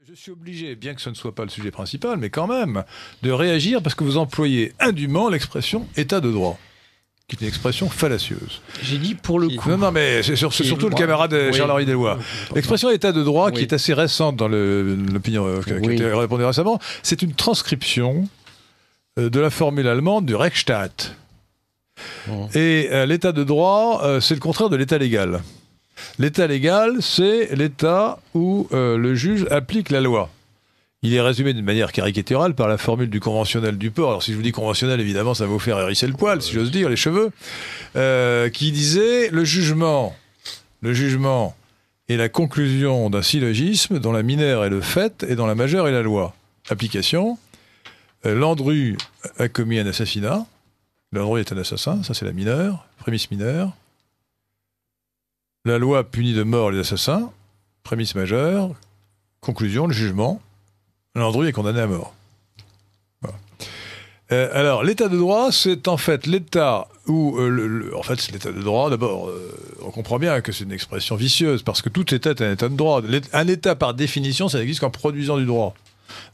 Je suis obligé, bien que ce ne soit pas le sujet principal, mais quand même, de réagir parce que vous employez indûment l'expression « état de droit », qui est une expression fallacieuse. J'ai dit pour le coup. Non, mais c'est surtout le camarade Charles-Henri Deloye. L'expression « état de droit », qui est assez récente dans l'opinion qui a été répondue récemment, c'est une transcription de la formule allemande du Rechtsstaat. Et l'état de droit, c'est le contraire de l'état légal. L'état légal, c'est l'état où le juge applique la loi. Il est résumé d'une manière caricaturale par la formule du conventionnel du port. Alors si je vous dis conventionnel, évidemment, ça va vous faire hérisser le poil, si j'ose dire, les cheveux, qui disait le jugement est la conclusion d'un syllogisme dont la mineure est le fait et dont la majeure est la loi. Application, Landru a commis un assassinat, Landru est un assassin, ça c'est la mineure, prémisse mineure. La loi punit de mort les assassins, prémisse majeure, conclusion, le jugement, Landru est condamné à mort. Voilà. Alors, l'état de droit, c'est en fait l'état où... en fait, c'est l'état de droit, d'abord, on comprend bien que c'est une expression vicieuse, parce que tout état est un état de droit. Un état, par définition, ça n'existe qu'en produisant du droit.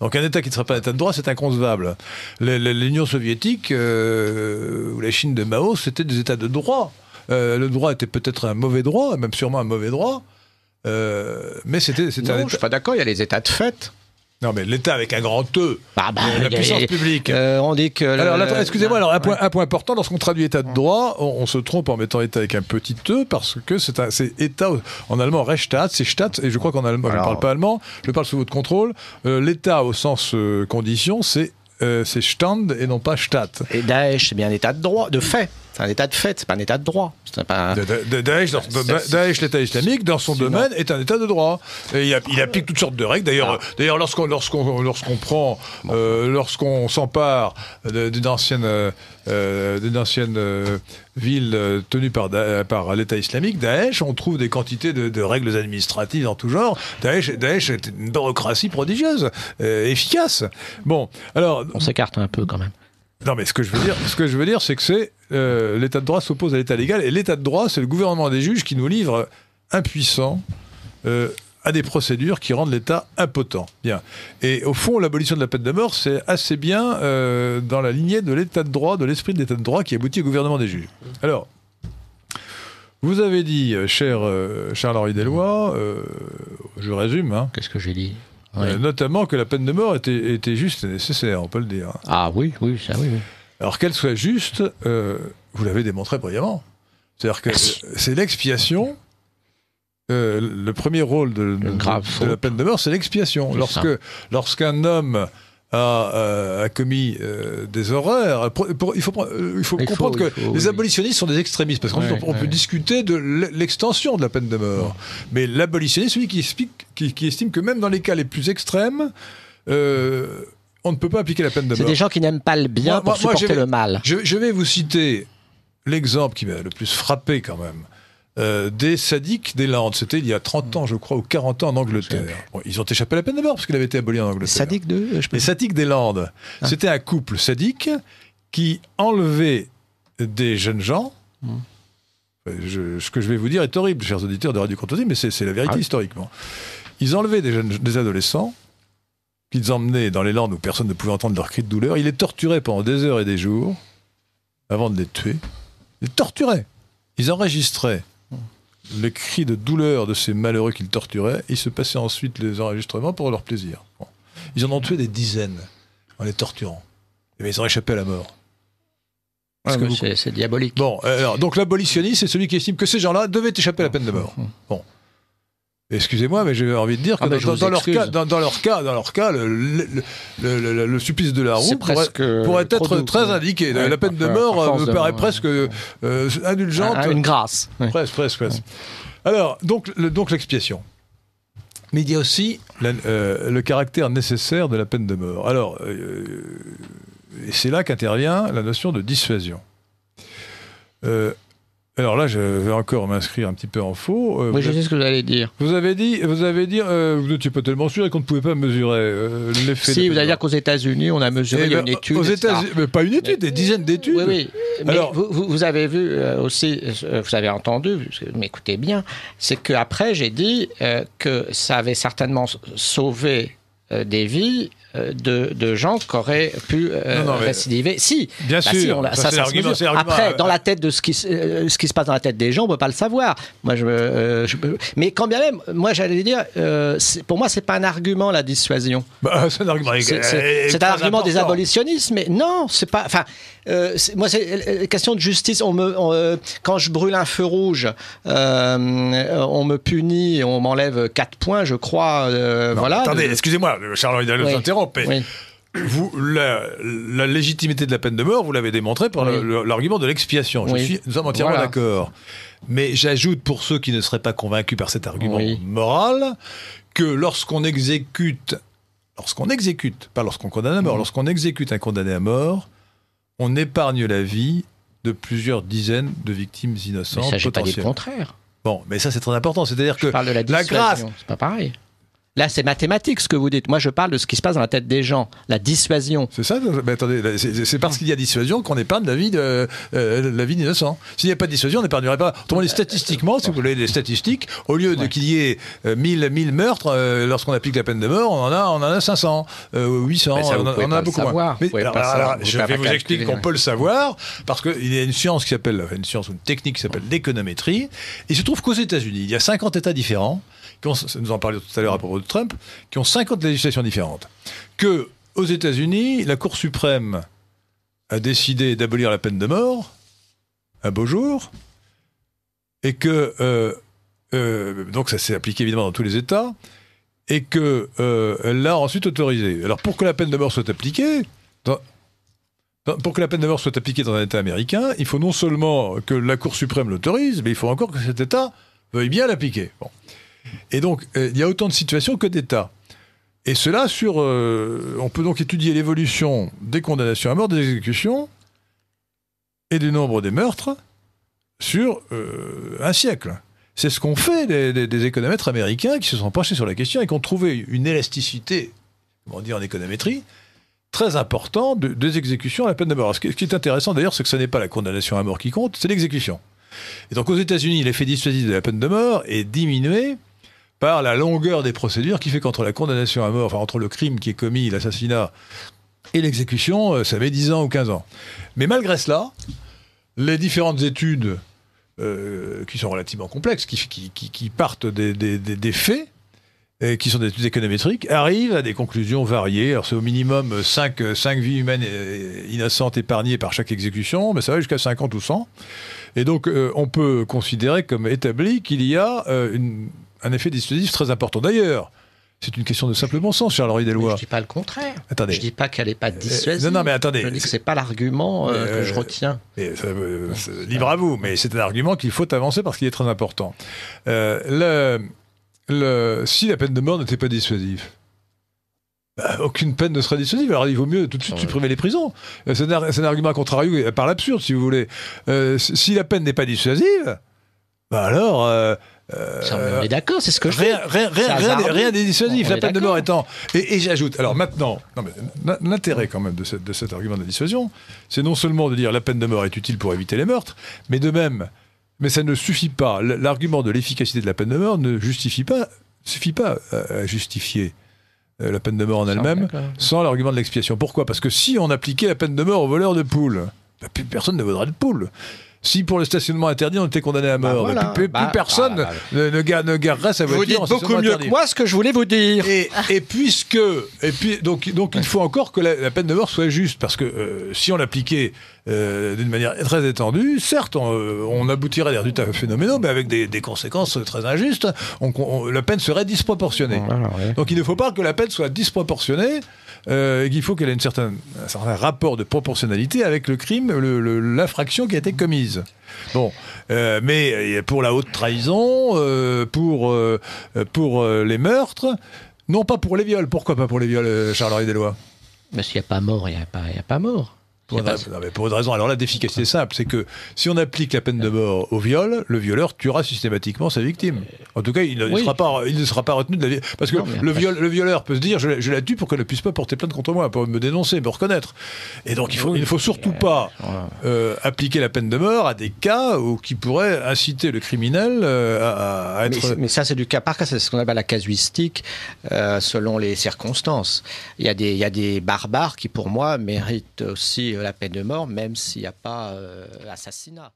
Donc un État qui ne serait pas un État de droit, c'est inconcevable. L'Union soviétique ou la Chine de Mao, c'était des États de droit. Le droit était peut-être un mauvais droit, même sûrement un mauvais droit, mais c'était un État... Non, je ne suis pas d'accord, il y a les États de fait. Non, mais l'État avec un grand E, la puissance publique. On dit que... Alors, excusez-moi, un point important, lorsqu'on traduit État de droit, on se trompe en mettant État avec un petit E, parce que c'est État, en allemand, Rechtsstaat, c'est Staat, et je crois qu'en allemand, je ne parle pas allemand, je parle sous votre contrôle, l'État au sens condition, c'est Stand et non pas Staat. Et Daesh, c'est bien un État de droit, de fait. C'est un État de fait, c'est pas un État de droit. Pas... Daesh, l'État islamique, dans son domaine, est un État de droit. Et il applique toutes sortes de règles. D'ailleurs, lorsqu'on s'empare d'une ancienne ville tenue par l'État islamique, Daesh, on trouve des quantités de règles administratives en tout genre. Daesh est une bureaucratie prodigieuse, efficace. Bon, alors... On s'écarte un peu quand même. Non, mais ce que je veux dire, c'est que c'est l'état de droit s'oppose à l'état légal, et l'état de droit, c'est le gouvernement des juges qui nous livre impuissants à des procédures qui rendent l'état impotent. Bien. Et au fond, l'abolition de la peine de mort, c'est assez bien dans la lignée de l'état de droit, de l'esprit de l'état de droit qui aboutit au gouvernement des juges. Alors, vous avez dit, cher Charles-Henri Deloye, je résume. Hein, qu'est-ce que j'ai dit? Notamment que la peine de mort était juste et nécessaire, on peut le dire. Ah oui, ça oui. Alors qu'elle soit juste, vous l'avez démontré brillamment. C'est-à-dire que c'est l'expiation. Le premier rôle de la peine de mort, c'est l'expiation. Lorsqu'un homme a commis des horreurs, il faut comprendre que les abolitionnistes sont des extrémistes, parce qu'ensuite on peut discuter de l'extension de la peine de mort. Mais l'abolitionniste, celui qui estime que même dans les cas les plus extrêmes, on ne peut pas appliquer la peine de mort. C'est des gens qui n'aiment pas le bien pour supporter le mal. Je vais vous citer l'exemple qui m'a le plus frappé quand même. Des sadiques des Landes. C'était il y a 30 ans, je crois, ou 40 ans en Angleterre. Bon, ils ont échappé à la peine de mort parce qu'il avait été aboli en Angleterre. Les sadiques des Landes. C'était un couple sadique qui enlevait des jeunes gens. Ce que je vais vous dire est horrible, chers auditeurs de Radio Courtoisie, mais c'est la vérité historiquement. Ils enlevaient des adolescents qu'ils emmenaient dans les Landes où personne ne pouvait entendre leurs cris de douleur. Ils les torturaient pendant des heures et des jours avant de les tuer. Ils les torturaient. Ils enregistraient les cris de douleur de ces malheureux qu'ils torturaient. Ils se passaient ensuite les enregistrements pour leur plaisir. Bon. Ils en ont tué des dizaines en les torturant. Mais ils ont échappé à la mort. C'est diabolique. Bon, alors, donc l'abolitionniste, c'est celui qui estime que ces gens-là devaient échapper à la peine de mort. Bon. Excusez-moi, mais j'ai envie de dire que dans leur cas, le supplice de la roue pourrait être très indiqué. La peine de mort me paraît presque indulgente. Une grâce. Presque. Alors, donc l'expiation. Mais il y a aussi le caractère nécessaire de la peine de mort. Alors, et c'est là qu'intervient la notion de dissuasion. Alors là, je vais encore m'inscrire un petit peu en faux. Oui, je sais ce que vous allez dire. Vous avez dit, vous n'étiez pas tellement sûr et qu'on ne pouvait pas mesurer l'effet. Si, vous allez dire qu'aux États-Unis, on a mesuré une étude. Aux États-Unis, mais pas une étude, des dizaines d'études. Oui. Mais alors, vous avez vu aussi, vous avez entendu, m'écoutez bien, c'est qu'après, j'ai dit que ça avait certainement sauvé des vies de gens qui auraient pu récidiver. Si, bien sûr. Si, ça se mesure. Après, dans la tête de ce qui se passe dans la tête des gens, on ne peut pas le savoir. Moi, mais quand bien même, moi, j'allais dire, pour moi, c'est pas un argument, la dissuasion. C'est un argument. C'est un argument des abolitionnistes, mais non, c'est pas. Enfin, moi, c'est question de justice. Quand je brûle un feu rouge, on me punit et on m'enlève 4 points, je crois. Voilà. Attendez, excusez-moi, Charles Hidalgo s'interrompt, mais la légitimité de la peine de mort, vous l'avez démontré par l'argument de l'expiation. Nous sommes entièrement d'accord. Mais j'ajoute, pour ceux qui ne seraient pas convaincus par cet argument moral, que lorsqu'on exécute, pas lorsqu'on condamne à mort, lorsqu'on exécute un condamné à mort, on épargne la vie de plusieurs dizaines de victimes innocentes. Mais ça, j'ai pas dit le contraire. Bon, mais ça, c'est très important. C'est-à-dire que parle de la grâce, c'est pas pareil. Là, c'est mathématique ce que vous dites. Moi, je parle de ce qui se passe dans la tête des gens, la dissuasion. C'est ça. Mais attendez, c'est parce qu'il y a dissuasion qu'on épargne la vie d'innocents. S'il n'y a pas de dissuasion, on n'épargnerait pas. Autrement dit, statistiquement, si vous voulez les statistiques, au lieu de qu'il y ait 1000 meurtres, lorsqu'on applique la peine de mort, on en a 500, 800, on en a beaucoup moins. Mais, je vais vous expliquer qu'on peut le savoir, parce qu'il y a une science ou une technique qui s'appelle l'économétrie. Et il se trouve qu'aux États-Unis, il y a 50 États différents, nous en parlions tout à l'heure à propos de Trump, qui ont 50 législations différentes. Que, aux États-Unis, la Cour suprême a décidé d'abolir la peine de mort, un beau jour, et que, donc ça s'est appliqué évidemment dans tous les États, et que elle l'a ensuite autorisé. Alors pour que la peine de mort soit appliquée, dans un État américain, il faut non seulement que la Cour suprême l'autorise, mais il faut encore que cet État veuille bien l'appliquer. Bon. Et donc, il y a autant de situations que d'États. Et cela on peut donc étudier l'évolution des condamnations à mort, des exécutions et du nombre des meurtres sur un siècle. C'est ce qu'ont fait des économètres américains qui se sont penchés sur la question et qui ont trouvé une élasticité, comment dire en économétrie, très importante des exécutions à la peine de mort. Ce qui est intéressant d'ailleurs, c'est que ce n'est pas la condamnation à mort qui compte, c'est l'exécution. Et donc aux États-Unis, l'effet dissuasif de la peine de mort est diminué par la longueur des procédures qui fait qu'entre la condamnation à mort, enfin entre le crime qui est commis, l'assassinat et l'exécution, ça met 10 ans ou 15 ans. Mais malgré cela, les différentes études qui sont relativement complexes, qui partent des faits, et qui sont des études économétriques, arrivent à des conclusions variées. Alors c'est au minimum 5 vies humaines innocentes épargnées par chaque exécution, mais ça va jusqu'à 50 ou 100. Et donc on peut considérer comme établi qu'il y a un effet dissuasif très important. D'ailleurs, c'est une question de simple bon sens, Charles-Henri Deloy. Je ne dis pas le contraire. Attendez. Je ne dis pas qu'elle n'est pas dissuasive. Non, mais attendez. Je dis que ce n'est pas l'argument que je retiens. Libre à vous, mais c'est un argument qu'il faut avancer parce qu'il est très important. Si la peine de mort n'était pas dissuasive, aucune peine ne sera dissuasive. Alors il vaut mieux tout de suite supprimer les prisons. C'est un argument contrario par l'absurde, si vous voulez. Si la peine n'est pas dissuasive, alors... on est d'accord, c'est ce que je fais. Rien n'est dissuasif, la peine de mort étant... Et j'ajoute, alors maintenant, l'intérêt quand même de cet argument de la dissuasion, c'est non seulement de dire la peine de mort est utile pour éviter les meurtres, mais de même, mais ça ne suffit pas. L'argument de l'efficacité de la peine de mort ne suffit pas à justifier la peine de mort en elle-même sans l'argument de l'expiation. Pourquoi ? Parce que si on appliquait la peine de mort aux voleurs de poules, plus personne ne vaudrait de poules. Si pour le stationnement interdit, on était condamné à mort, plus personne ne garerait sa voiture. Vous dites beaucoup mieux que moi ce que je voulais vous dire. Donc il faut encore que la peine de mort soit juste, parce que si on l'appliquait d'une manière très étendue, certes, on aboutirait à des résultats phénoménaux, mais avec des conséquences très injustes. La peine serait disproportionnée. Donc il ne faut pas que la peine soit disproportionnée. Il faut qu'elle ait un certain rapport de proportionnalité avec le crime, l'infraction qui a été commise. Bon, mais pour la haute trahison, pour les meurtres, non pas pour les viols. Pourquoi pas pour les viols, Charles-Henri Deloy ? Mais s'il n'y a pas mort, il n'y a pas mort. Pour une raison, alors là, d'efficacité simple, c'est que si on applique la peine de mort au viol, le violeur tuera systématiquement sa victime. En tout cas, il ne sera pas retenu de la vie. Parce que le violeur peut se dire, je la tue pour qu'elle ne puisse pas porter plainte contre moi, pour me dénoncer, me reconnaître. Et donc, il ne faut surtout pas appliquer la peine de mort à des cas qui pourraient inciter le criminel à être... Mais ça, c'est du cas par cas, c'est ce qu'on appelle la casuistique, selon les circonstances. Il y a des barbares qui, pour moi, méritent aussi la peine de mort, même s'il n'y a pas assassinat.